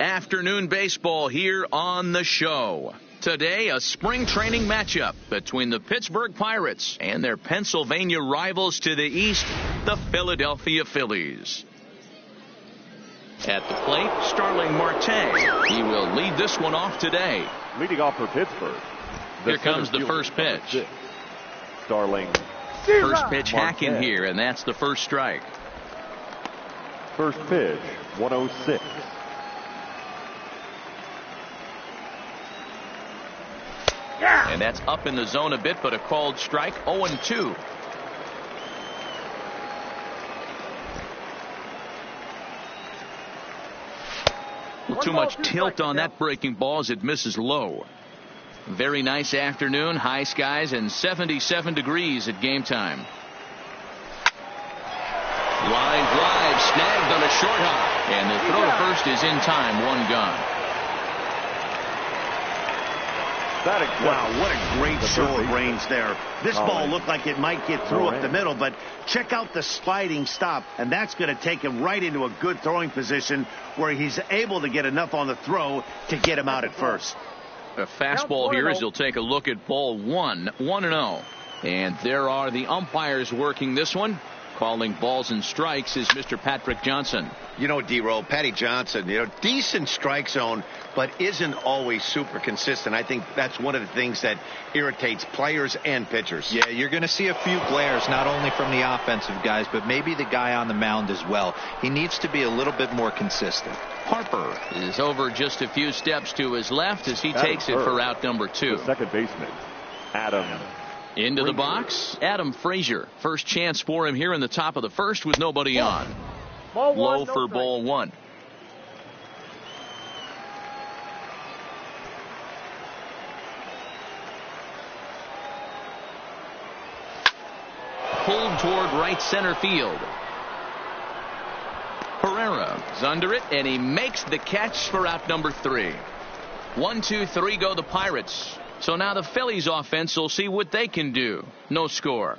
Afternoon baseball here on the show. Today, a spring training matchup between the Pittsburgh Pirates and their Pennsylvania rivals to the east, the Philadelphia Phillies. At the plate, Starling Marte. He will lead this one off today. Leading off for Pittsburgh. Here comes the first pitch. Starling. First pitch hacking here, and that's the first strike. First pitch, 106. And that's up in the zone a bit, but a called strike, 0-2. Too much tilt on that breaking ball as it misses low. Very nice afternoon, high skies and 77 degrees at game time. Line drive snagged on a short hop, and the throw to first is in time, one gone. Wow, what a great show of range there. This ball looked like it might get through up the middle, but check out the sliding stop, and that's going to take him right into a good throwing position where he's able to get enough on the throw to get him out at first. A fastball here as he'll take a look at ball 1-0. And there are the umpires working this one. Calling balls and strikes is Mr. Patrick Johnson. You know, D-Roll, Patty Johnson, decent strike zone, but isn't always super consistent. I think that's one of the things that irritates players and pitchers. Yeah, you're going to see a few glares, not only from the offensive guys, but maybe the guy on the mound as well. He needs to be a little bit more consistent. Harper is over just a few steps to his left as he takes it for out number 2. The second baseman, Adam. Into the box, Adam Frazier. First chance for him here in the top of the first with nobody on. Low for ball 1. Pulled toward right center field. Herrera is under it, and he makes the catch for out number 3. 1, 2, 3 go the Pirates. So now the Phillies offense will see what they can do. No score.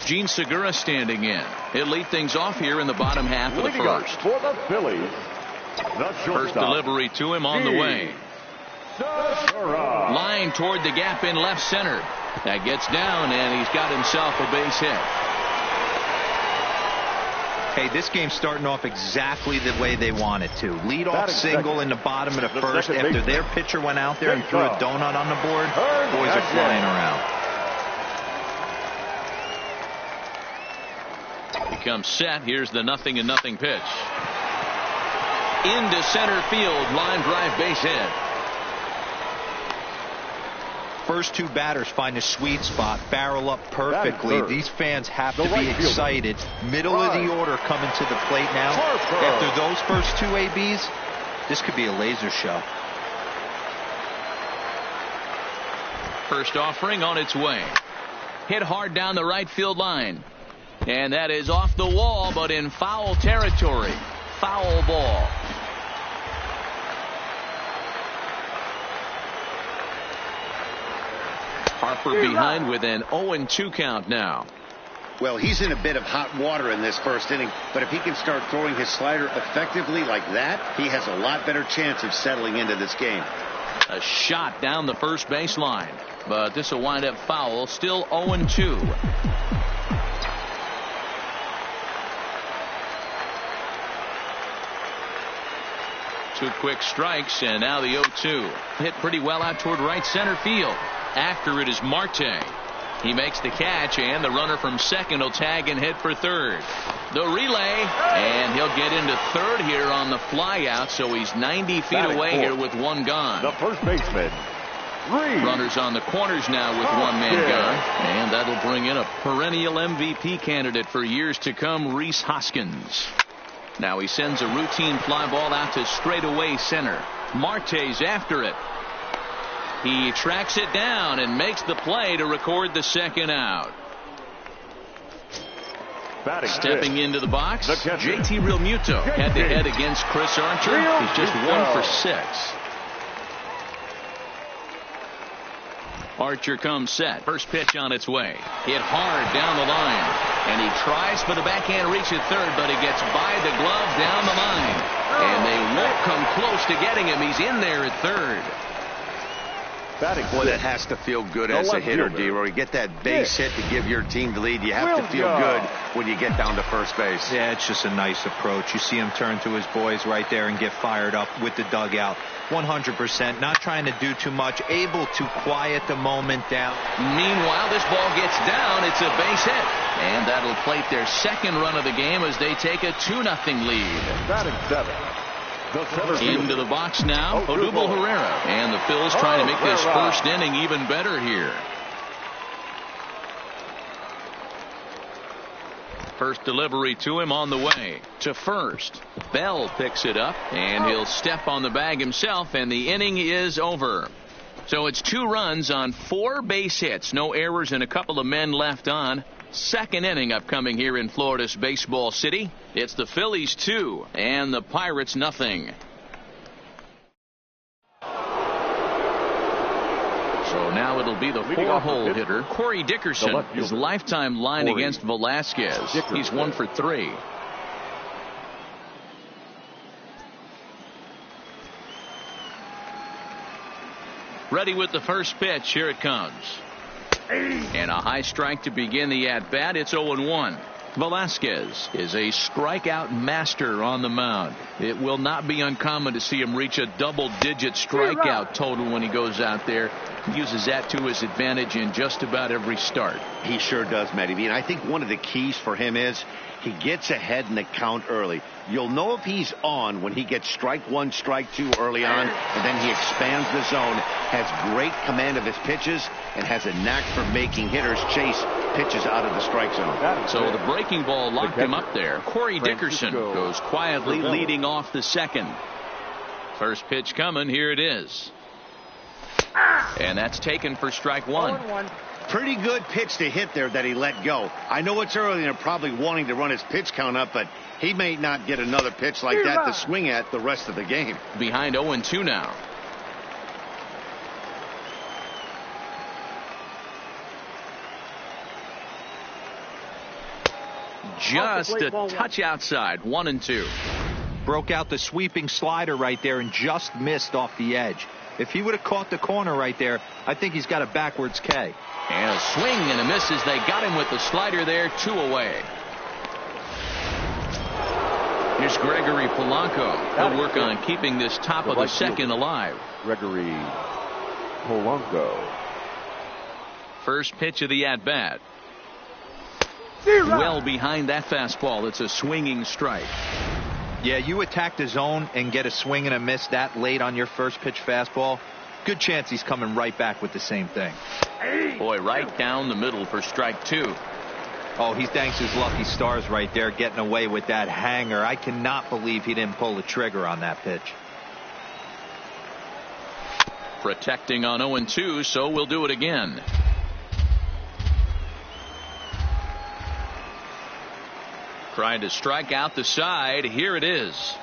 Gene Segura standing in. He'll lead things off here in the bottom half of the first. For the Phillies, the first delivery to him on the way. Segura. Line toward the gap in left center. That gets down, and he's got himself a base hit. Hey, this game's starting off exactly the way they want it to. Lead-off single in the bottom of the first after their pitcher went out there and threw a donut on the board. Boys are flying around. He comes set. Here's the 0-0 pitch. Into center field. Line drive, base hit. First two batters find a sweet spot, barrel up perfectly. These fans have to be excited. Middle of the order coming to the plate now. After those first two ABs, this could be a laser show. First offering on its way. Hit hard down the right field line. And that is off the wall, but in foul territory. Foul ball. Harper behind with an 0-2 count now. Well, he's in a bit of hot water in this first inning, but if he can start throwing his slider effectively like that, he has a lot better chance of settling into this game. A shot down the first baseline, but this will wind up foul. Still 0-2. Two quick strikes, and now the 0-2. Hit pretty well out toward right center field. After it is Marte. He makes the catch, and the runner from second will tag and hit for third. The relay, and he'll get into third here on the fly out, so he's 90 feet away here with one gone. The first baseman, runners on the corners now with one man gone, and that'll bring in a perennial MVP candidate for years to come, Rhys Hoskins. Now he sends a routine fly ball out to straightaway center. Marte's after it. He tracks it down and makes the play to record the second out. Stepping into the box, JT Realmuto head-to-head against Chris Archer. He's just 1 for 6. Archer comes set. First pitch on its way. Hit hard down the line. And he tries for the backhand reach at third, but he gets by the glove down the line. And they won't come close to getting him. He's in there at third. Boy, that has to feel good as a hitter, D-Roy. You get that base hit to give your team the lead. You have to feel good when you get down to first base. Yeah, it's just a nice approach. You see him turn to his boys right there and get fired up with the dugout. 100%, not trying to do too much, able to quiet the moment down. Meanwhile, this ball gets down. It's a base hit. And that'll plate their second run of the game as they take a 2-0 lead. Batting seven. Into the box now, Odubel Herrera. And the Phillies trying to make this first inning even better here. First delivery to him on the way to first. Bell picks it up, and he'll step on the bag himself, and the inning is over. So it's 2 runs on 4 base hits. No errors and a couple of men left on. Second inning upcoming here in Florida's Baseball City. It's the Phillies 2 and the Pirates nothing. So now it'll be the 4-hole hitter, Corey Dickerson. His lifetime line against Velasquez. He's 1 for 3. Ready with the first pitch. Here it comes. And a high strike to begin the at-bat. It's 0-1. Velasquez is a strikeout master on the mound. It will not be uncommon to see him reach a double-digit strikeout total when he goes out there. He uses that to his advantage in just about every start. He sure does, Matty V. And I think one of the keys for him is he gets ahead in the count early. You'll know if he's on when he gets strike 1, strike 2 early on, and then he expands the zone, has great command of his pitches, and has a knack for making hitters chase pitches out of the strike zone. So the breaking ball locked him up there. Corey Dickerson goes quietly leading off the second. First pitch coming. Here it is. And that's taken for strike 1. Pretty good pitch to hit there that he let go. I know it's early and they're probably wanting to run his pitch count up, but he may not get another pitch like that to swing at the rest of the game. Behind 0-2 now. Just a touch outside. 1-2. Broke out the sweeping slider right there and just missed off the edge. If he would have caught the corner right there, I think he's got a backwards K. And a swing and a miss as they got him with the slider there. 2 away. Here's Gregory Polanco. He'll work on keeping this top of the second alive. Gregory Polanco. First pitch of the at-bat. Well behind that fastball. It's a swinging strike. Yeah, you attack the zone and get a swing and a miss that late on your first pitch fastball. Good chance he's coming right back with the same thing. Boy, right down the middle for strike 2. Oh, he thanks his lucky stars right there getting away with that hanger. I cannot believe he didn't pull the trigger on that pitch. Protecting on 0-2, so we'll do it again. Trying to strike out the side. Here it is.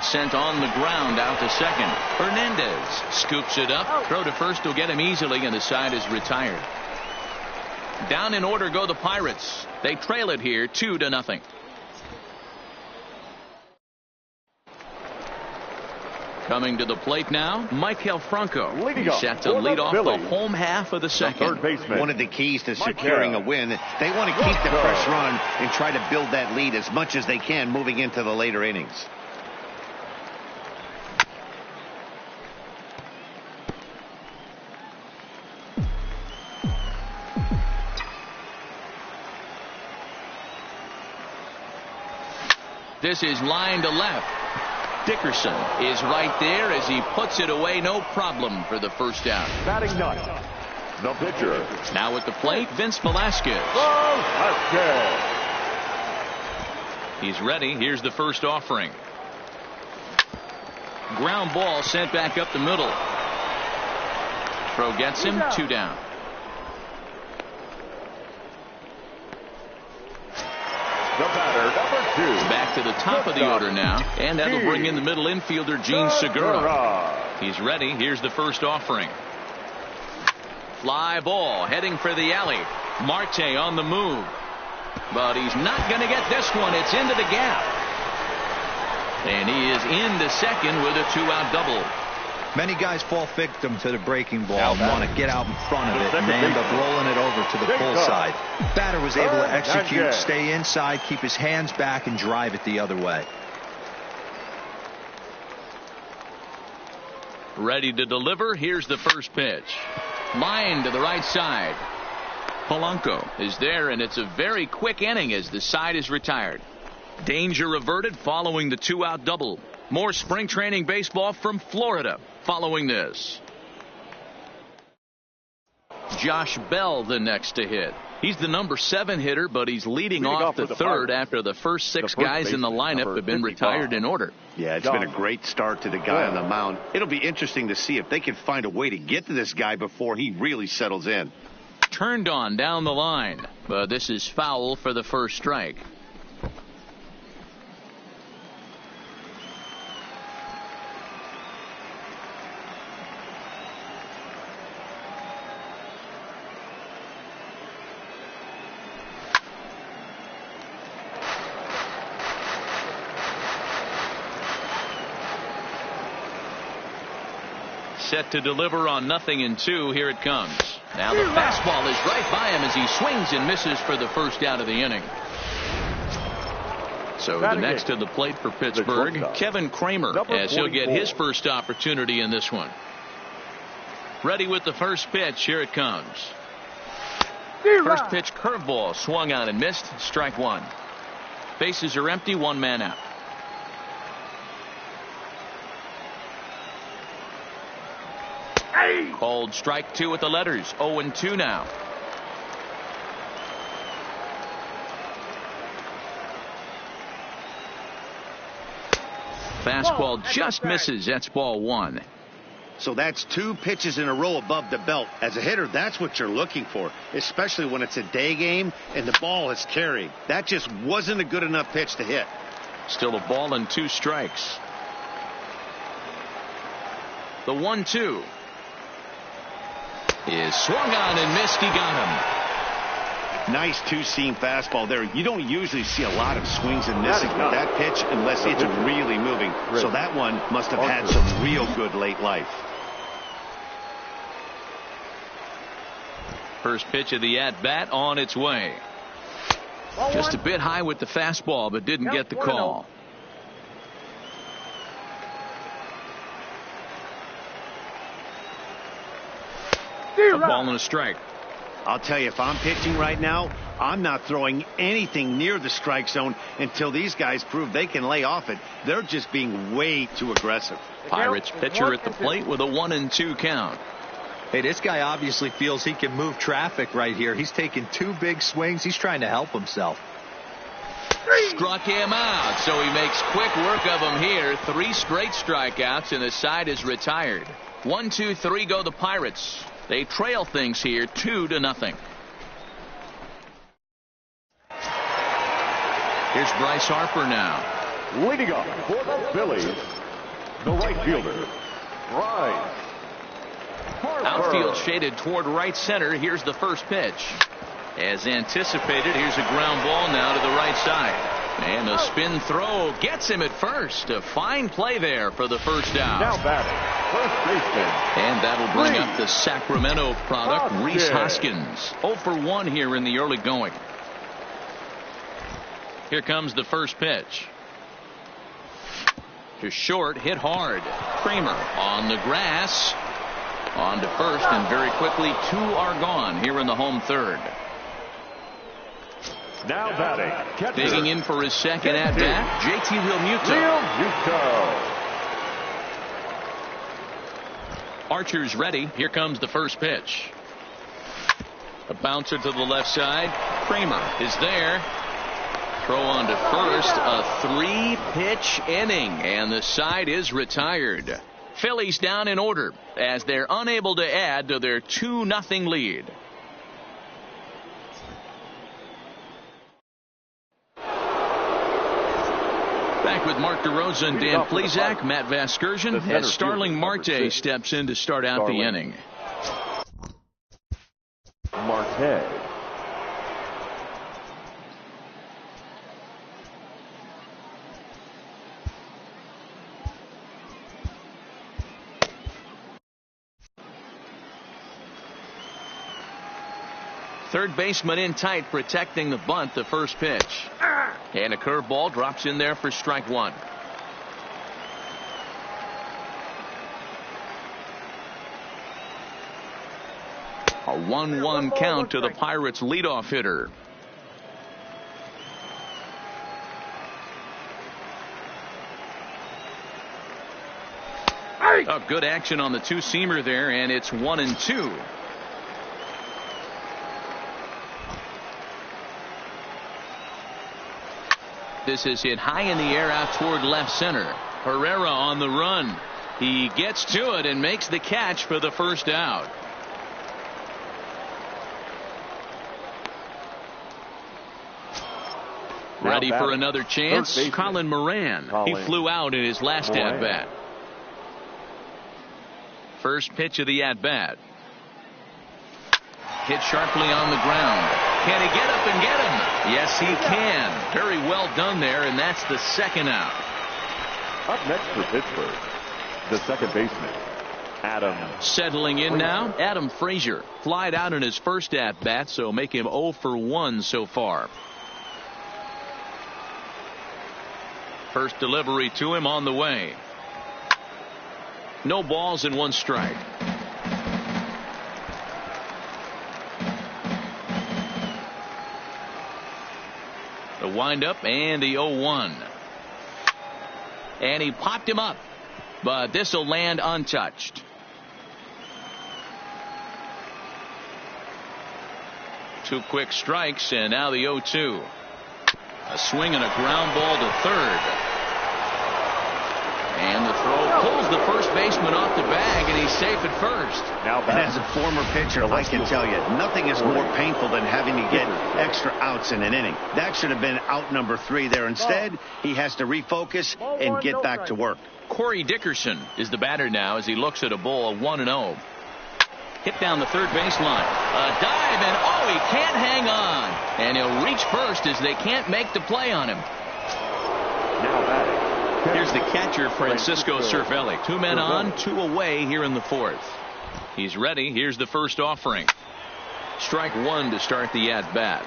Sent on the ground out to second. Hernandez scoops it up. Throw to first will get him easily, and the side is retired. Down in order go the Pirates. They trail it here 2-0. Coming to the plate now, Maikel Franco. He's set to lead off the home half of the second. One of the keys to securing a win, they want to keep the press run and try to build that lead as much as they can moving into the later innings. This is line to left. Dickerson is right there as he puts it away. No problem for the first out. Batting ninth, the pitcher. Now at the plate, Vince Velasquez. He's ready. Here's the first offering. Ground ball sent back up the middle. Throw gets him. 2 down. The batter, number 2. Back to the top of the order now, and that'll bring in the middle infielder, Gene Segura. He's ready. Here's the first offering. Fly ball heading for the alley. Marte on the move. But he's not going to get this one. It's into the gap. And he is into second with a 2-out double. Many guys fall victim to the breaking ball and want to get out in front of it, and they end up rolling it over to the pull side. Batter was able to execute, stay inside, keep his hands back, and drive it the other way. Ready to deliver. Here's the first pitch. Line to the right side. Polanco is there, and it's a very quick inning as the side is retired. Danger averted following the 2-out double. More spring training baseball from Florida following this. Josh Bell the next to hit. He's the number 7 hitter, but he's leading off the third after the first 6 guys in the lineup have been retired in order. Yeah, it's been a great start to the guy on the mound. It'll be interesting to see if they can find a way to get to this guy before he really settles in. Turned on down the line, but this is foul for the first strike. Set to deliver on 0-2. Here it comes. Now the fastball is right by him as he swings and misses for the first out of the inning. So the next to the plate for Pittsburgh, Kevin Kramer, as he'll get his first opportunity in this one. Ready with the first pitch. Here it comes. First pitch curveball swung on and missed. Strike 1. Bases are empty. 1 man out. Called strike 2 with the letters. 0-2 now. Fastball just misses. That's ball 1. So that's 2 pitches in a row above the belt. As a hitter, that's what you're looking for, especially when it's a day game and the ball is carrying. That just wasn't a good enough pitch to hit. Still a ball and 2 strikes. The 1-2 is swung on and missed. He got him. Nice 2-seam fastball there. You don't usually see a lot of swings and misses with that pitch unless it's really moving. So that one must have had some real good late life. First pitch of the at-bat on its way. Just a bit high with the fastball, but didn't get the call. A ball and a strike. I'll tell you, if I'm pitching right now, I'm not throwing anything near the strike zone until these guys prove they can lay off it. They're just being way too aggressive. Pirates pitcher at the plate with a 1-2 count. Hey, this guy obviously feels he can move traffic right here. He's taking 2 big swings. He's trying to help himself. Struck him out, so he makes quick work of him here. 3 straight strikeouts, and the side is retired. 1, 2, 3 go the Pirates. They trail things here 2-0. Here's Bryce Harper now. Leading off for the Phillies, the right fielder, Bryce Harper. Outfield shaded toward right center. Here's the first pitch. As anticipated, here's a ground ball now to the right side. And a spin throw gets him at first. A fine play there for the first out. Now batting, first baseman. And that'll bring up the Sacramento product, Rhys Hoskins. 0 for 1 here in the early going. Here comes the first pitch. To short, hit hard. Kramer on the grass. On to first, and very quickly 2 are gone here in the home third. Now batting, catcher. Digging in for his second at-bat, JT Realmuto. Archer's ready. Here comes the first pitch. A bouncer to the left side. Kramer is there. Throw on to first. A 3-pitch inning, and the side is retired. Phillies down in order as they're unable to add to their 2-0 lead. Back with Mark DeRosa and Dan Plesac, Matt Vasgersian, as Starling Marte steps in to start out the inning. Marte. Third baseman in tight, protecting the bunt, the first pitch. And a curveball drops in there for strike one. A 1-1 count to the Pirates' leadoff hitter. Oh, good action on the two-seamer there, and it's 1-2. This is hit high in the air out toward left center. Herrera on the run. He gets to it and makes the catch for the first out. Ready for another chance? Colin Moran. He flew out in his last at-bat. First pitch of the at-bat. Hit sharply on the ground. Can he get up and get him? Yes, he can. Very well done there, and that's the second out. Up next for Pittsburgh, the second baseman, Adam. Settling in now, Adam Frazier. Flied out in his first at-bat, so make him 0 for 1 so far. First delivery to him on the way. No balls and one strike. The windup and the 0-1. And he popped him up, but this will land untouched. Two quick strikes, and now the 0-2. A swing and a ground ball to third. And the throw pulls the first baseman off the bag, and he's safe at first. Now, as a former pitcher, I can tell you, nothing is more painful than having to get extra outs in an inning. That should have been out number 3 there. Instead, he has to refocus and get back to work. Corey Dickerson is the batter now as he looks at a ball 1-0. Hit down the third baseline. A dive, and oh, he can't hang on. And he'll reach first as they can't make the play on him. Now batting. Here's the catcher, Francisco Cervelli. 2 men on, 2 away here in the fourth. He's ready. Here's the first offering. Strike one to start the at-bat.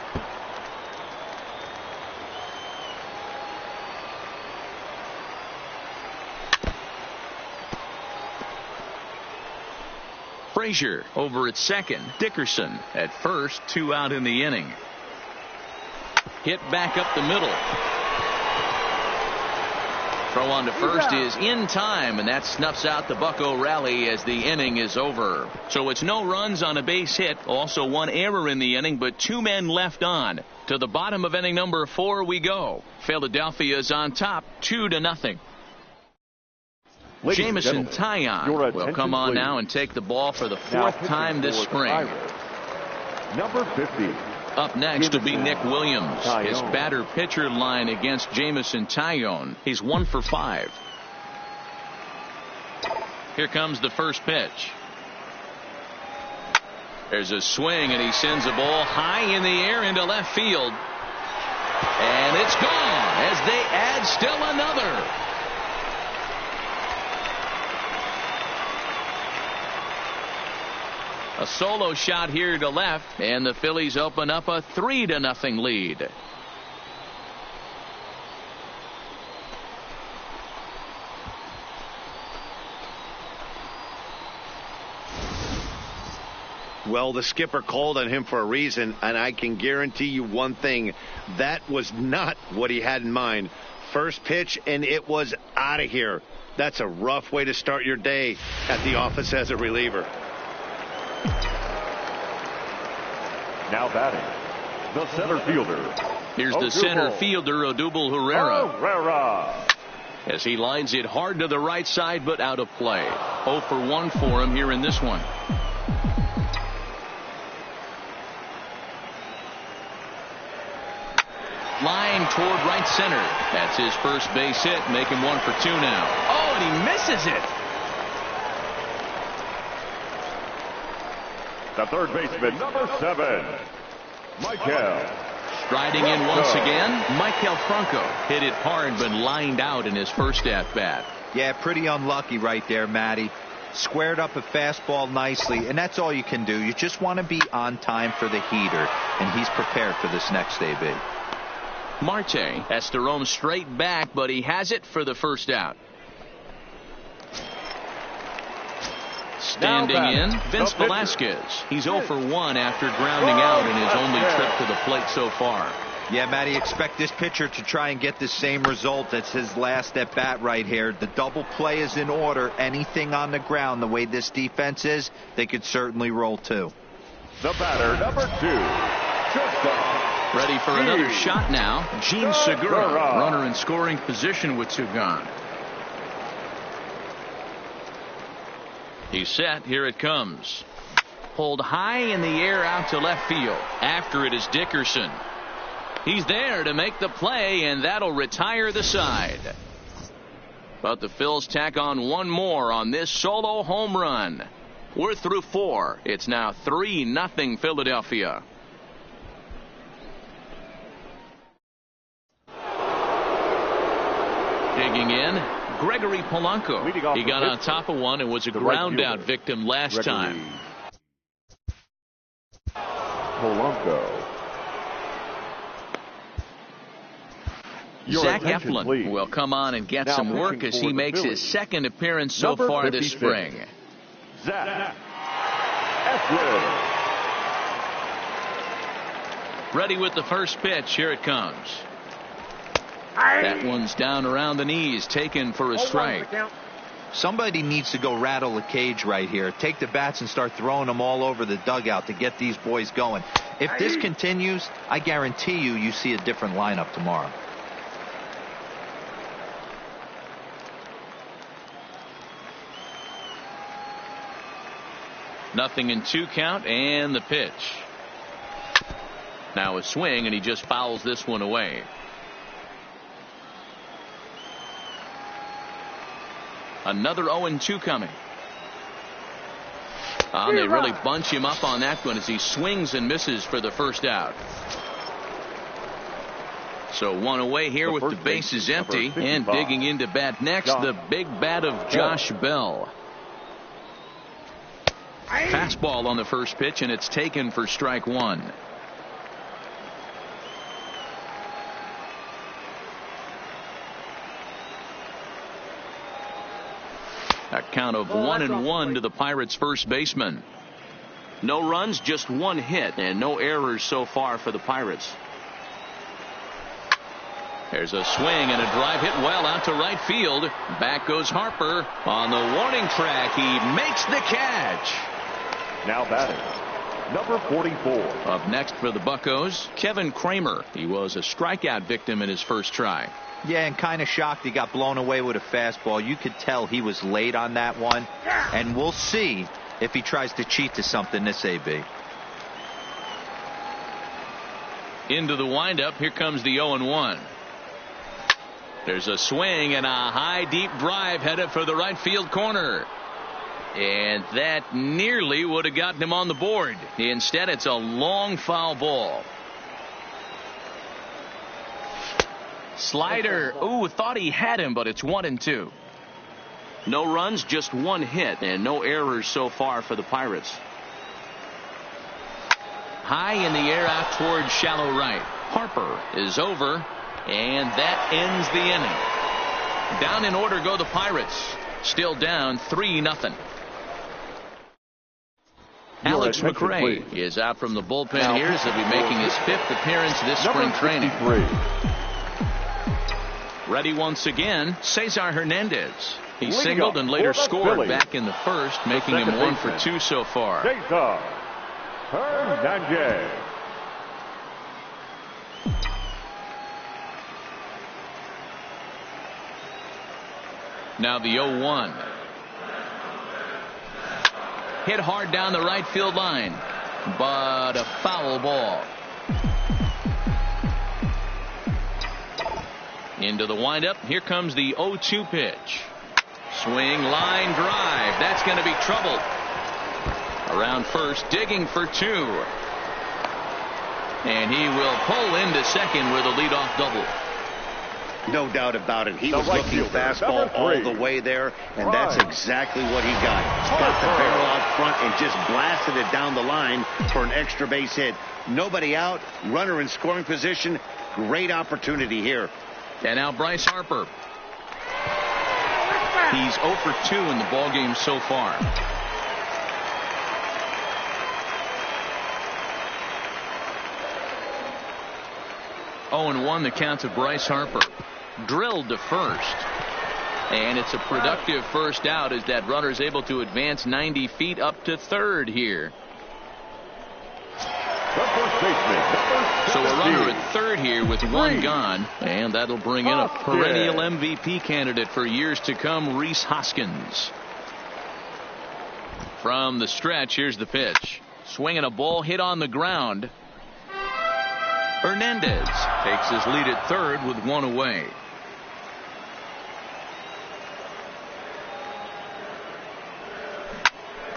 Frazier over at second. Dickerson at first. 2 out in the inning. Hit back up the middle. Throw on to first is in time, and that snuffs out the Bucco rally as the inning is over. So it's no runs on a base hit, also 1 error in the inning, but 2 men left on. To the bottom of inning number 4 we go. Philadelphia's on top, 2-0. Jameson Taillon will come on now and take the ball for the 4th time this spring. Number 50. Up next will be Nick Williams. His batter-pitcher line against Jameson Taillon. He's 1 for 5. Here comes the first pitch. There's a swing, and he sends a ball high in the air into left field. And it's gone as they add still another. A solo shot here to left, and the Phillies open up a 3-0 lead. Well, the skipper called on him for a reason, and I can guarantee you one thing. That was not what he had in mind. First pitch, and it was out of here. That's a rough way to start your day at the office as a reliever. Now batting, the center fielder. Here's the center fielder, Odubel Herrera. As he lines it hard to the right side, but out of play. 0 for 1 for him here in this one. Line toward right center. That's his first base hit, make him 1 for 2 now. Oh, and he misses it. The third baseman, number 7, Michael. Striding in once again, Michael Franco hit it hard but lined out in his first at-bat. Yeah, pretty unlucky right there, Matty. Squared up a fastball nicely, and that's all you can do. You just want to be on time for the heater, and he's prepared for this next AB. Marte has to roam straight back, but he has it for the first out. Standing in, Vince Velasquez. He's 0 for 1 after grounding out in his only trip to the plate so far. Yeah, Matty, expect this pitcher to try and get the same result as his last at bat right here. The double play is in order. Anything on the ground, the way this defense is, they could certainly roll too. The batter, number 2, shortstop. Ready for another shot now. Gene Segura, runner in scoring position with 2 gone. He's set. Here it comes. Pulled high in the air out to left field. After it is Dickerson. He's there to make the play, and that'll retire the side. But the Phils tack on one more on this solo home run. We're through 4. It's now 3-0 Philadelphia. Digging in, Gregory Polanco. He got on top of one and was a ground out victim last time. Polanco. Zach Eflin will come on and get some work as he makes his second appearance so far this spring. Zach Eflin. Ready with the first pitch. Here it comes. That one's down around the knees, taken for a strike. Somebody needs to go rattle the cage right here. Take the bats and start throwing them all over the dugout to get these boys going. If this continues, I guarantee you see a different lineup tomorrow. Nothing in 2 count, and the pitch. Now a swing, and he just fouls this one away. Another 0-2 coming. They really bunch him up on that one as he swings and misses for the first out. So 1 away here with the bases empty, and digging into bat next, the big bat of Josh Bell. Fastball on the first pitch, and it's taken for strike 1. A count of 1-1 to the Pirates' first baseman. No runs, just 1 hit, and no errors so far for the Pirates. There's a swing and a drive hit well out to right field. Back goes Harper on the warning track. He makes the catch. Now batting, number 44. Up next for the Buccos, Kevin Kramer. He was a strikeout victim in his first try. Yeah, and kind of shocked he got blown away with a fastball. You could tell he was late on that one. And we'll see if he tries to cheat to something this AB. Into the windup. Here comes the 0-1. There's a swing and a high deep drive headed for the right field corner. And that nearly would have gotten him on the board. Instead, it's a long foul ball. Slider. Ooh, thought he had him, but it's 1-2. No runs, just 1 hit, and no errors so far for the Pirates. High in the air out towards shallow right. Harper is over, and that ends the inning. Down in order go the Pirates. Still down 3-0. Alex McRae is out from the bullpen here as he'll be making his 5th appearance this spring training. Ready once again, Cesar Hernandez. He singled and later scored back in the first, making him 1 for 2 so far. Cesar Hernandez. Now the 0-1. Hit hard down the right field line, but a foul ball. Into the windup. Here comes the 0-2 pitch. Swing, line drive. That's going to be trouble. Around first, digging for two. And he will pull into second with a leadoff double. No doubt about it. He was looking fastball all the way there, and that's exactly what he got. Got the barrel out front and just blasted it down the line for an extra base hit. Nobody out, runner in scoring position. Great opportunity here. And now Bryce Harper. He's 0 for 2 in the ballgame so far. Oh, and 1 the count to Bryce Harper. Drilled to first. And it's a productive first out as that runner is able to advance 90 feet up to third here. So a runner at third here with 1 gone. And that'll bring in a perennial MVP candidate for years to come, Rhys Hoskins. From the stretch, here's the pitch. Swinging a ball hit on the ground. Hernandez takes his lead at third with 1 away.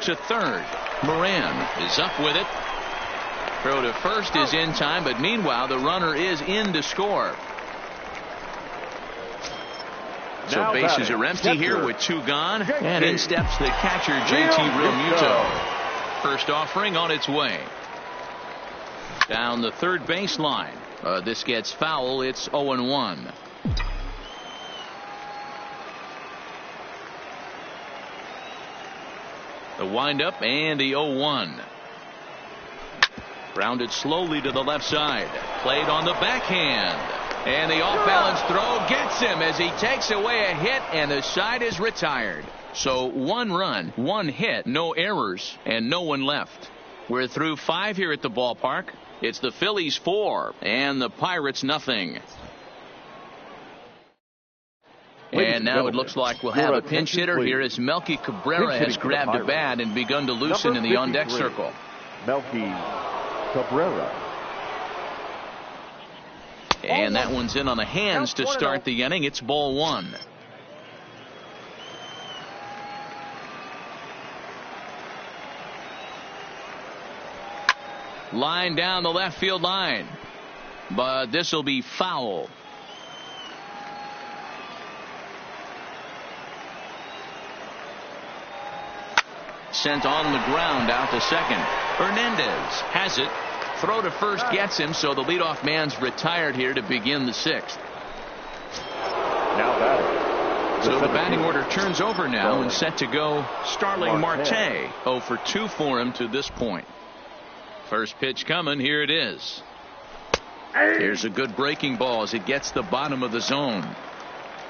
To third. Moran is up with it. Throw to first is in time, but meanwhile the runner is in to score. So bases are empty here with 2 gone, and in steps the catcher JT Realmuto. First offering on its way. Down the third baseline. This gets foul. It's 0-1. The windup and the 0-1. Grounded slowly to the left side. Played on the backhand. And the off-balance throw gets him as he takes away a hit, and the side is retired. So 1 run, 1 hit, no errors, and no one left. We're through 5 here at the ballpark. It's the Phillies 4 and the Pirates nothing. And now it looks like we'll have a pinch hitter here as Melky Cabrera has grabbed a bat and begun to loosen in the on-deck circle. Melky Cabrera. And that one's in on the hands to start the inning. It's ball 1. Line down the left field line. But this will be foul. Sent on the ground out to second. Hernandez has it. Throw to first gets him, so the leadoff man's retired here to begin the 6th. Now batting. So the batting order turns over now and set to go Starling Marte. 0 for 2 for him to this point. First pitch coming. Here it is. Here's a good breaking ball as it gets the bottom of the zone.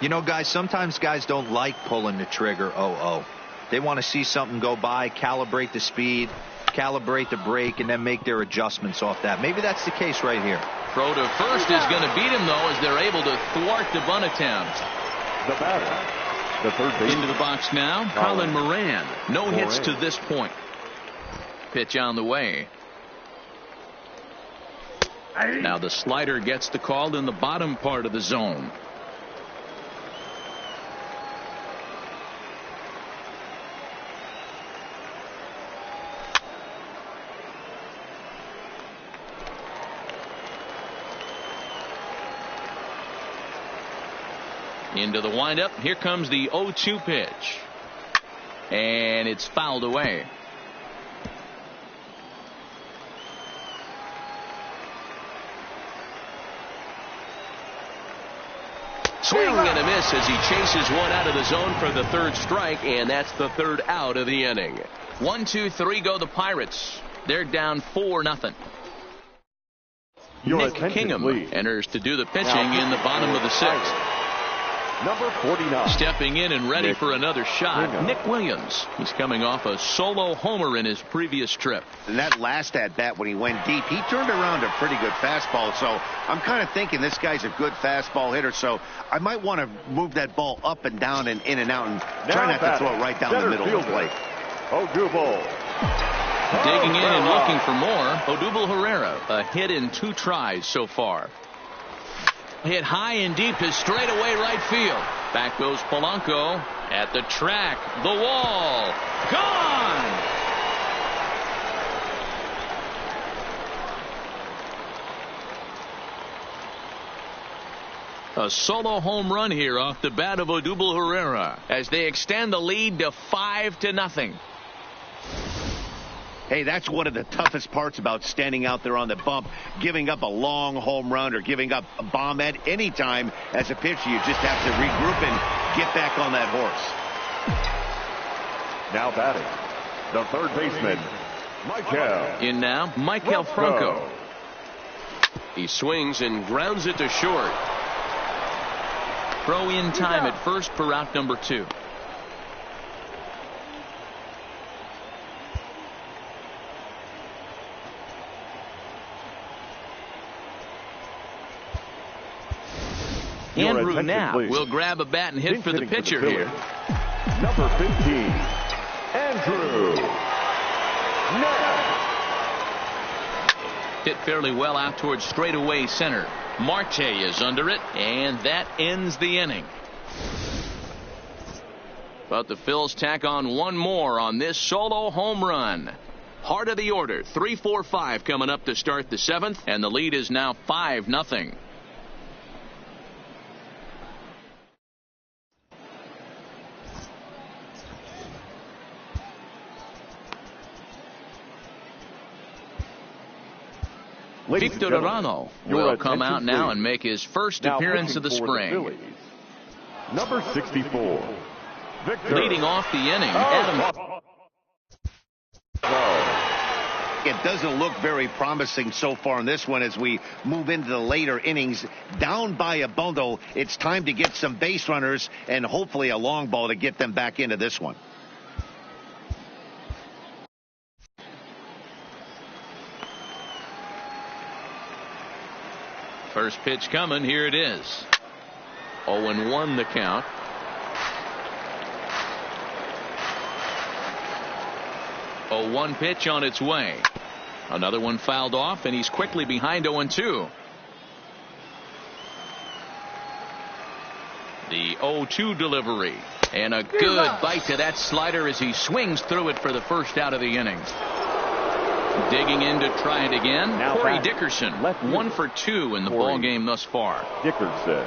You know, guys, sometimes guys don't like pulling the trigger 0-0. They want to see something go by, calibrate the speed, calibrate the brake, and then make their adjustments off that. Maybe that's the case right here. Throw to first is going to beat him, though, as they're able to thwart the bunt attempt. The batter, the third base. Into the box now, Colin Moran. No hits to this point. Pitch on the way. Now the slider gets the call in the bottom part of the zone. Into the windup. Here comes the 0-2 pitch. And it's fouled away. Swing and a miss as he chases one out of the zone for the 3rd strike, and that's the 3rd out of the inning. 1, 2, 3 go the Pirates. They're down 4-0. Nick Kingham enters to do the pitching in the bottom of the 6th. Number 49. Stepping in and ready for another shot, Nick Williams. He's coming off a solo homer in his previous trip. And that last at-bat when he went deep, he turned around a pretty good fastball. So I'm kind of thinking this guy's a good fastball hitter. So I might want to move that ball up and down and in and out and try not to throw it right down the middle of the plate. Odubel. Digging in and looking for more, Odubel Herrera. A hit in 2 tries so far. Hit high and deep to straightaway right field. Back goes Polanco at the track. The wall. Gone! A solo home run here off the bat of Odubel Herrera as they extend the lead to 5-0. Hey, that's one of the toughest parts about standing out there on the bump. Giving up a long home run or giving up a bomb at any time as a pitcher. You just have to regroup and get back on that horse. Now batting, the third baseman, Michael. In now, Michael Franco. He swings and grounds it to short. Throw in time at first for out number 2. Andrew Knapp will grab a bat and hit for the pitcher here. Number 15, Andrew Knapp. Hit fairly well out towards straightaway center. Marte is under it, and that ends the inning. But the Phils tack on one more on this solo home run. Heart of the order, 3-4-5 coming up to start the 7th, and the lead is now 5-0. Victor Arano will come out now and make his first appearance of the spring. Number 64, Victor. Leading off the inning, Adam. It doesn't look very promising so far in this one as we move into the later innings. Down by a bundle, it's time to get some base runners and hopefully a long ball to get them back into this one. First pitch coming. Here it is. 0-1 the count. A 1 pitch on its way. Another one fouled off, and he's quickly behind 0-2. The 0-2 delivery. And a good bite to that slider as he swings through it for the first out of the inning. Digging in to try it again. Now Corey Dickerson, 1 for 2 in the ball game thus far. Dickerson.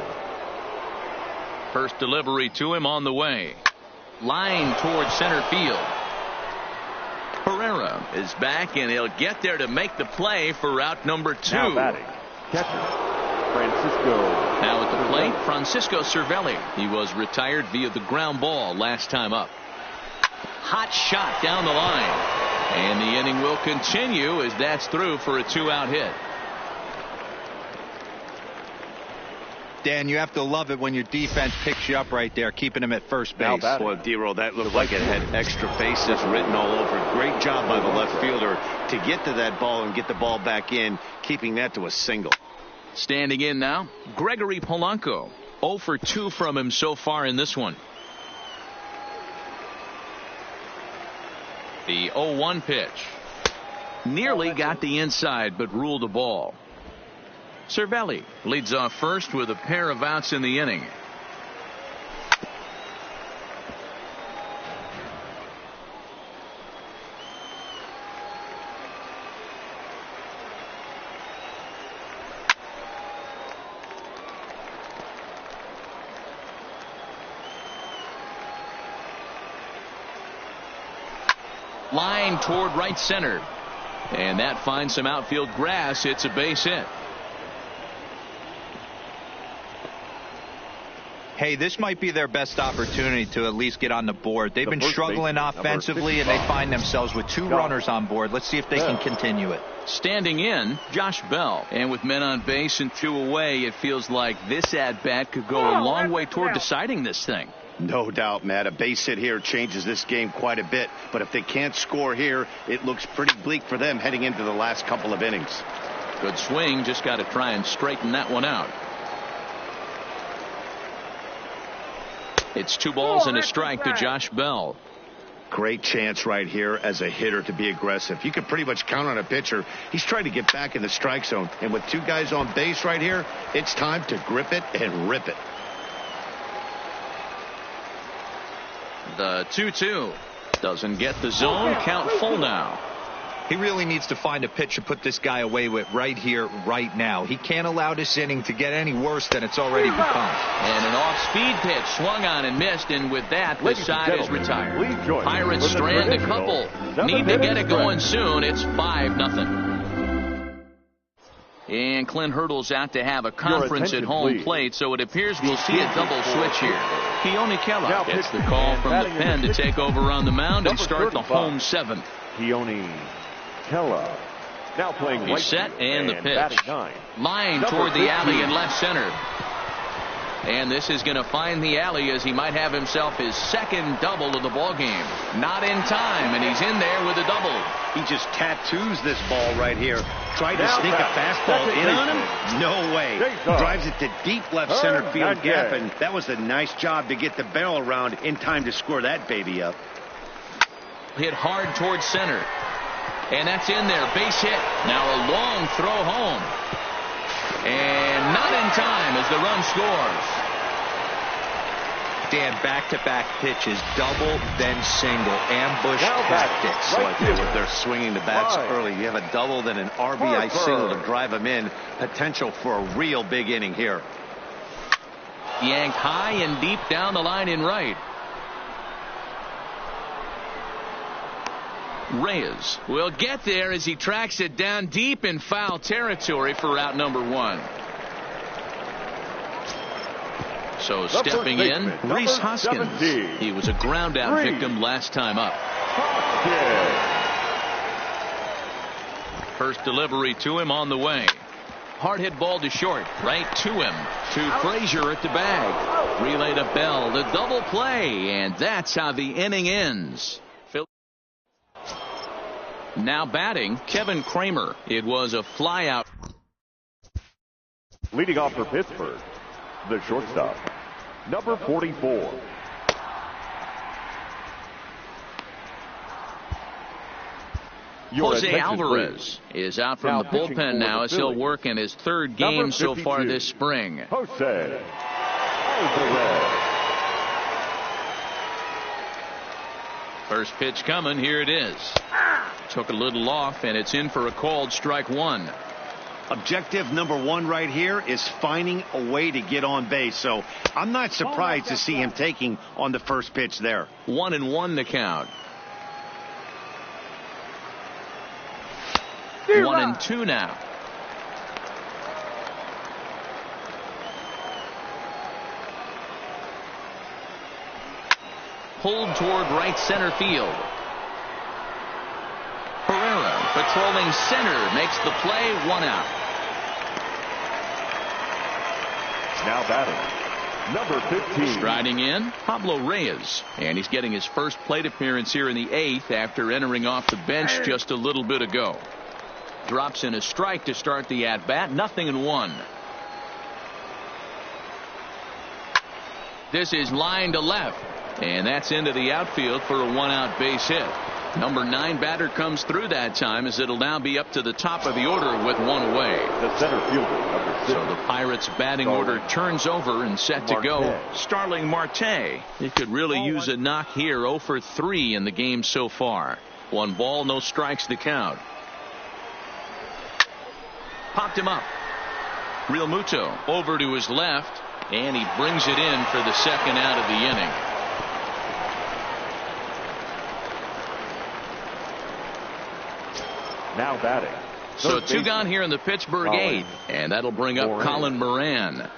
First delivery to him on the way. Line towards center field. Herrera is back, and he'll get there to make the play for out number 2. Now batting, catcher, Francisco. Now at the plate, Francisco Cervelli. He was retired via the ground ball last time up. Hot shot down the line. And the inning will continue as that's through for a 2-out hit. Dan, you have to love it when your defense picks you up right there, keeping him at first base. Boy, D-Roll, that looked like it had extra bases written all over. Great job by the left fielder to get to that ball and get the ball back in, keeping that to a single. Standing in now, Gregory Polanco. 0 for 2 from him so far in this one. The 0-1 pitch. Nearly got the inside, but ruled a ball. Cervelli leads off first with a pair of outs in the inning. Line toward right center. And that finds some outfield grass. It's a base hit. Hey, this might be their best opportunity to at least get on the board. They've been struggling offensively, and they find themselves with 2 runners on board. Let's see if they can continue it. Standing in, Josh Bell. And with men on base and 2 away, it feels like this at-bat could go a long way toward deciding this thing. No doubt, Matt. A base hit here changes this game quite a bit. But if they can't score here, it looks pretty bleak for them heading into the last couple of innings. Good swing. Just got to try and straighten that one out. It's 2 balls and a strike to Josh Bell. Great chance right here as a hitter to be aggressive. You can pretty much count on a pitcher. He's trying to get back in the strike zone. And with 2 guys on base right here, it's time to grip it and rip it. The 2-2 doesn't get the zone. Count full now. He really needs to find a pitch to put this guy away with right here, right now. He can't allow this inning to get any worse than it's already become. And an off-speed pitch swung on and missed, and with that, the side is retired. Pirates strand a couple. Need to get it going soon. It's 5-0. And Clint Hurdle's out to have a conference at home plate, so it appears we'll see a double switch here. Keone Keller gets the call from the pen to take over on the mound and start the home seventh. Keone Keller now playing. He's set and the pitch. Line toward the alley in left center. And this is going to find the alley as he might have himself his second double of the ball game. Not in time, and he's in there with a double. He just tattoos this ball right here. Tried to sneak a fastball in on him? No way. Drives it to deep left center field gap, and that was a nice job to get the barrel around in time to score that baby up. Hit hard towards center. And that's in there. Base hit. Now a long throw home. And not in time as the run scores. Dan, back-to-back pitches, double, then single, ambush tactics. Like they're swinging the bats early. You have a double, then an RBI single to drive them in. Potential for a real big inning here. Yanked high and deep down the line in right. Reyes will get there as he tracks it down deep in foul territory for out number one. So stepping in, Rhys Hoskins. He was a ground out victim last time up. First delivery to him on the way. Hard hit ball to short, right to him. To Frazier at the bag. Relay to Bell, the double play, and that's how the inning ends. Now batting, Kevin Kramer. It was a flyout. Leading off for Pittsburgh, the shortstop, number 44. Jose Alvarez is out from the bullpen now as he'll work in his third game so far this spring. Jose Alvarez. First pitch coming. Here it is. Took a little off, and it's in for a called strike one. Objective number one right here is finding a way to get on base. So I'm not surprised to see him taking on the first pitch there. 1-1 the count. 1-2 now. Pulled toward right center field. Pereira patrolling center makes the play. One out. Now batting, number 15. Striding in, Pablo Reyes. And he's getting his first plate appearance here in the 8th after entering off the bench just a little bit ago. Drops in a strike to start the at-bat. 0-1. This is line to left. And that's into the outfield for a one-out base hit. Number 9 batter comes through that time as it'll now be up to the top of the order with one away. The center fielder, number 6. So the Pirates batting order turns over and set to go. Starling Marte. He could really use a knock here. 0 for 3 in the game so far. 1 ball, no strikes the count. Popped him up. Real Muto over to his left, and he brings it in for the second out of the inning. Now batting. So 2 gone here in the Pittsburgh 8th, and that'll bring up Colin Moran.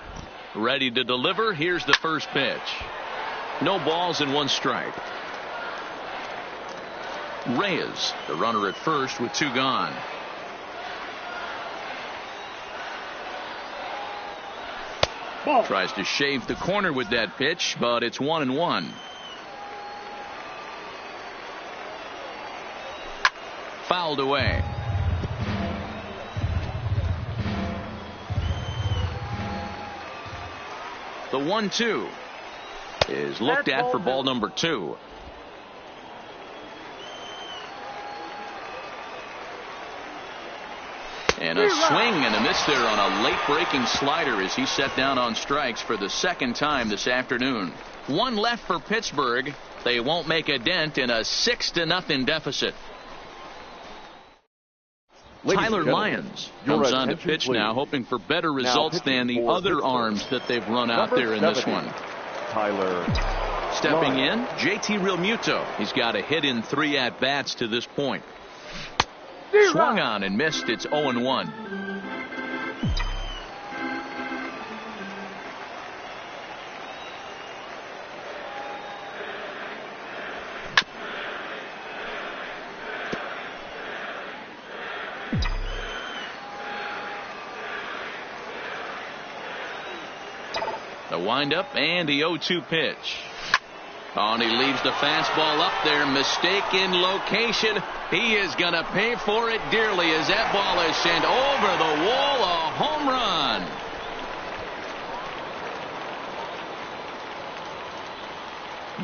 Ready to deliver. Here's the first pitch. No balls and 1 strike. Reyes, the runner at first with 2 gone. Tries to shave the corner with that pitch, but it's 1-1. Fouled away. The 1-2 is looked at for ball number 2. And a swing and a miss there on a late breaking slider as he set down on strikes for the second time this afternoon. 1 left for Pittsburgh. They won't make a dent in a 6-0 deficit. Tyler Lyons comes on to pitch now, hoping for better results than the other arms that they've run out there in this one. Tyler. Stepping in, JT Realmuto. He's got a hit in 3 at-bats to this point. Swung on and missed. It's 0-1. The windup and the 0-2 pitch. Oh, and he leaves the fastball up there. Mistaken location. He is going to pay for it dearly as that ball is sent over the wall. A home run.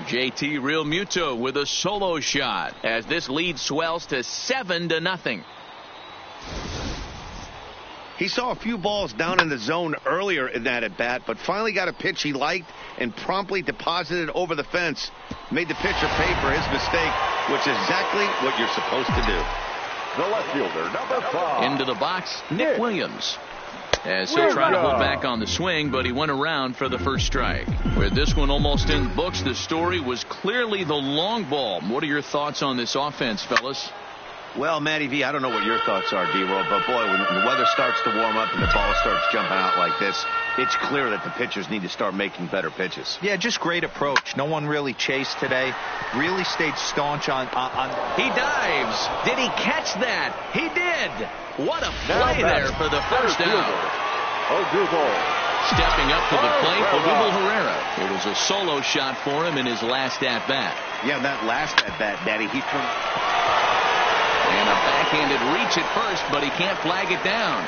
JT Realmuto with a solo shot as this lead swells to 7-0. He saw a few balls down in the zone earlier in that at bat, but finally got a pitch he liked and promptly deposited over the fence. Made the pitcher pay for his mistake, which is exactly what you're supposed to do. The left fielder, number 5. Into the box, Nick Williams. As he'll try to hold back on the swing, but he went around for the first strike. With this one almost in the books, the story was clearly the long ball. What are your thoughts on this offense, fellas? Well, Matty V, I don't know what your thoughts are, D-Roll, but boy, when the weather starts to warm up and the ball starts jumping out like this, it's clear that the pitchers need to start making better pitches. Yeah, just great approach. No one really chased today. Really stayed staunch on. He dives. Did he catch that? He did. What a play there for the first out. Stepping up to the plate, Odubel Herrera. It was a solo shot for him in his last at-bat. Yeah, that last at-bat, Daddy, he turned. And a backhanded reach at first, but he can't flag it down.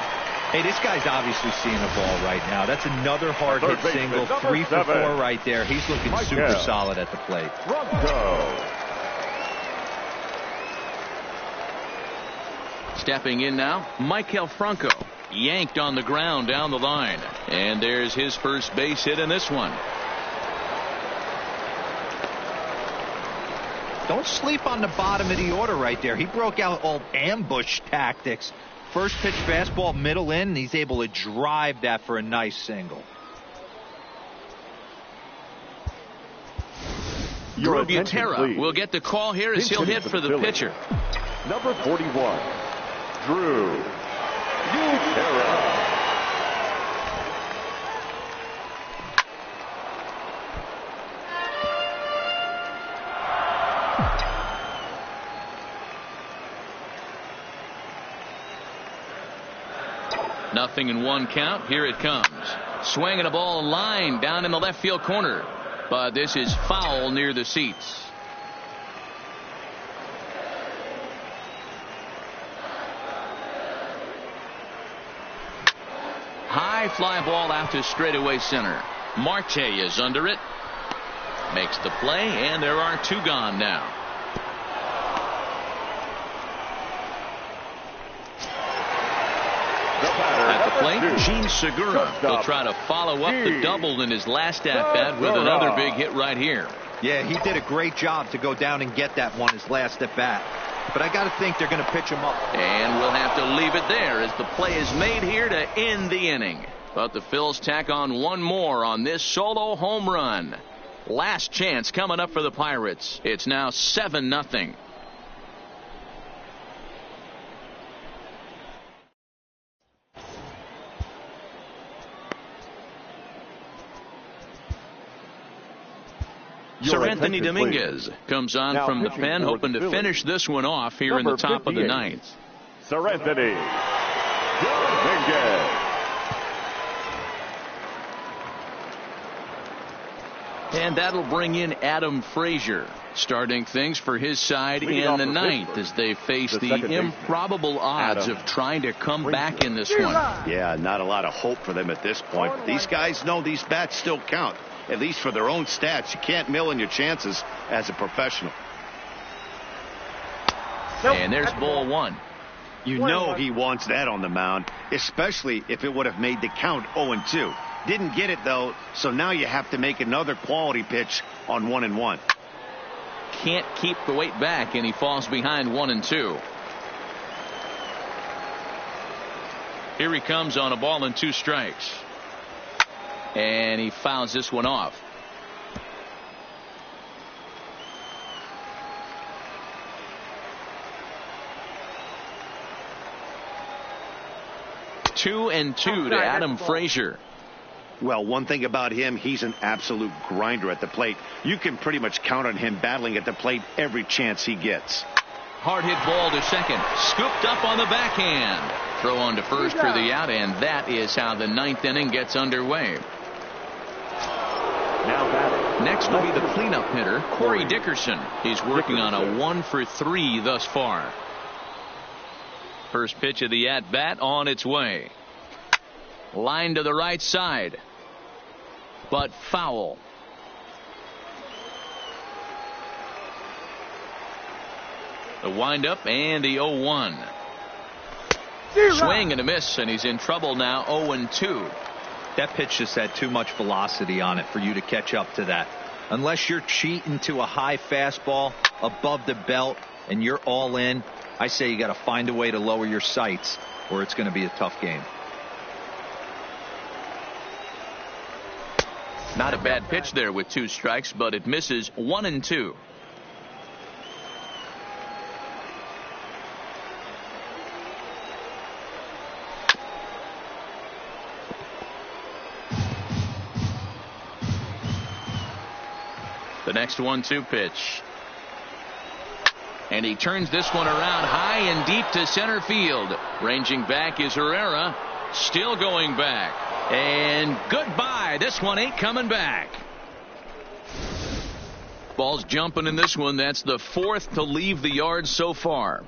Hey, this guy's obviously seeing the ball right now. That's another hard hit single. 3 for 4 right there. He's looking super solid at the plate. Stepping in now, Maikel Franco. Yanked on the ground down the line. And there's his first base hit in this one. Don't sleep on the bottom of the order right there. He broke out all ambush tactics. First pitch fastball middle in, and he's able to drive that for a nice single. Drew Butera will get the call here as he'll hit for the pitcher. Number 41, Drew Butera. Nothing in 1 count. Here it comes. Swinging a ball line down in the left field corner. But this is foul near the seats. High fly ball out to straightaway center. Marte is under it. Makes the play, and there are 2 gone now. At the plate, Gene Segura will try to follow up the double in his last at-bat with another big hit right here. Yeah, he did a great job to go down and get that one his last at-bat. But I got to think they're going to pitch him up. And we'll have to leave it there as the play is made here to end the inning. But the Phils tack on 1 more on this solo home run. Last chance coming up for the Pirates. It's now 7-0. Sir Anthony Dominguez comes on from the pen, hoping to finish this one off here in the top of the 9th. Sir Anthony Dominguez. And that'll bring in Adam Frazier, starting things for his side in the 9th as they face the improbable odds of trying to come back in this one. Yeah, not a lot of hope for them at this point. These guys know these bats still count. At least for their own stats. You can't mill in your chances as a professional. And there's ball 1. You know he wants that on the mound, especially if it would have made the count 0-2. Didn't get it, though, so now you have to make another quality pitch on 1-1. Can't keep the weight back, and he falls behind 1-2. Here he comes on a ball and 2 strikes. And he fouls this one off. Two and two to Adam Frazier. Well, one thing about him, he's an absolute grinder at the plate. You can pretty much count on him battling at the plate every chance he gets. Hard hit ball to second. Scooped up on the backhand. Throw on to first for the out, and that is how the 9th inning gets underway. Next will be the cleanup hitter, Corey Dickerson. He's working on a 1 for 3 thus far. First pitch of the at-bat on its way. Line to the right side, but foul. The windup and the 0-1. Swing and a miss, and he's in trouble now. 0-2. That pitch just had too much velocity on it for you to catch up to that. Unless you're cheating to a high fastball above the belt and you're all in, I say you got to find a way to lower your sights, or it's going to be a tough game. Not a bad pitch there with 2 strikes, but it misses. 1-2. The next 1-2 pitch. And he turns this one around high and deep to center field. Ranging back is Herrera. Still going back. And goodbye. This one ain't coming back. Ball's jumping in this one. That's the 4th to leave the yard so far.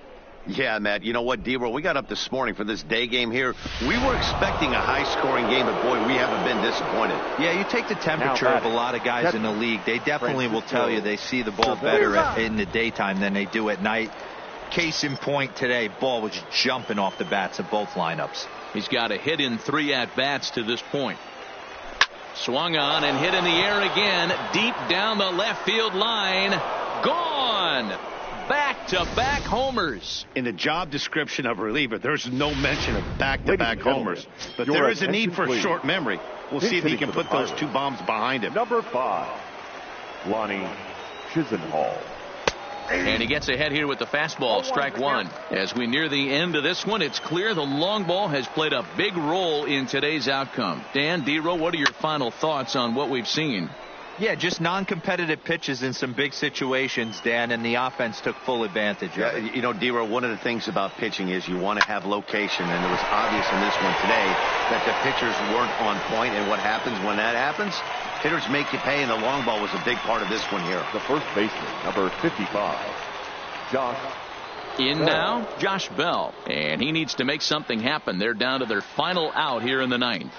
Yeah, Matt, you know what, D-Roll, we got up this morning for this day game here. We were expecting a high-scoring game, but, boy, we haven't been disappointed. Yeah, you take the temperature of a lot of guys in the league. They definitely will tell you they see the ball better in the daytime than they do at night. Case in point today, ball was jumping off the bats of both lineups. He's got a hit in 3 at-bats to this point. Swung on and hit in the air again. Deep down the left field line. Gone. Back-to-back homers. In the job description of reliever, there's no mention of back-to-back homers. But there is a need for short memory. We'll see if he can put those 2 bombs behind him. Number 5, Lonnie Chisenhall. And he gets ahead here with the fastball. Strike 1. As we near the end of this one, it's clear the long ball has played a big role in today's outcome. Dan, D-Row, what are your final thoughts on what we've seen? Yeah, just non-competitive pitches in some big situations, Dan, and the offense took full advantage of it. You know, D-Row, one of the things about pitching is you want to have location, and it was obvious in this one today that the pitchers weren't on point, and what happens when that happens? Hitters make you pay, and the long ball was a big part of this one here. The first baseman, number 55, Josh. In now, Josh Bell, and he needs to make something happen. They're down to their final out here in the 9th.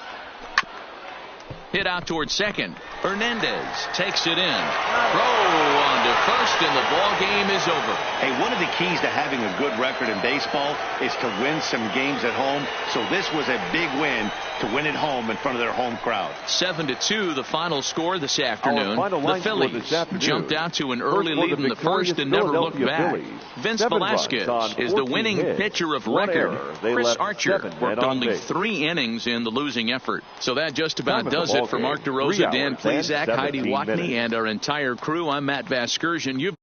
Hit out towards second. Hernandez takes it in. Throw on to first, and the ball game is over. Hey, one of the keys to having a good record in baseball is to win some games at home. So this was a big win to win at home in front of their home crowd. 7-2, the final score this afternoon. The Phillies jumped out to an early lead in the first and never looked back. Vince Velasquez is the winning pitcher of record. Chris Archer worked only 3 innings in the losing effort. So that just about does it for Mark DeRosa, Dan Plezak, Heidi Watney, and our entire crew. I'm Matt Vasgersian. You've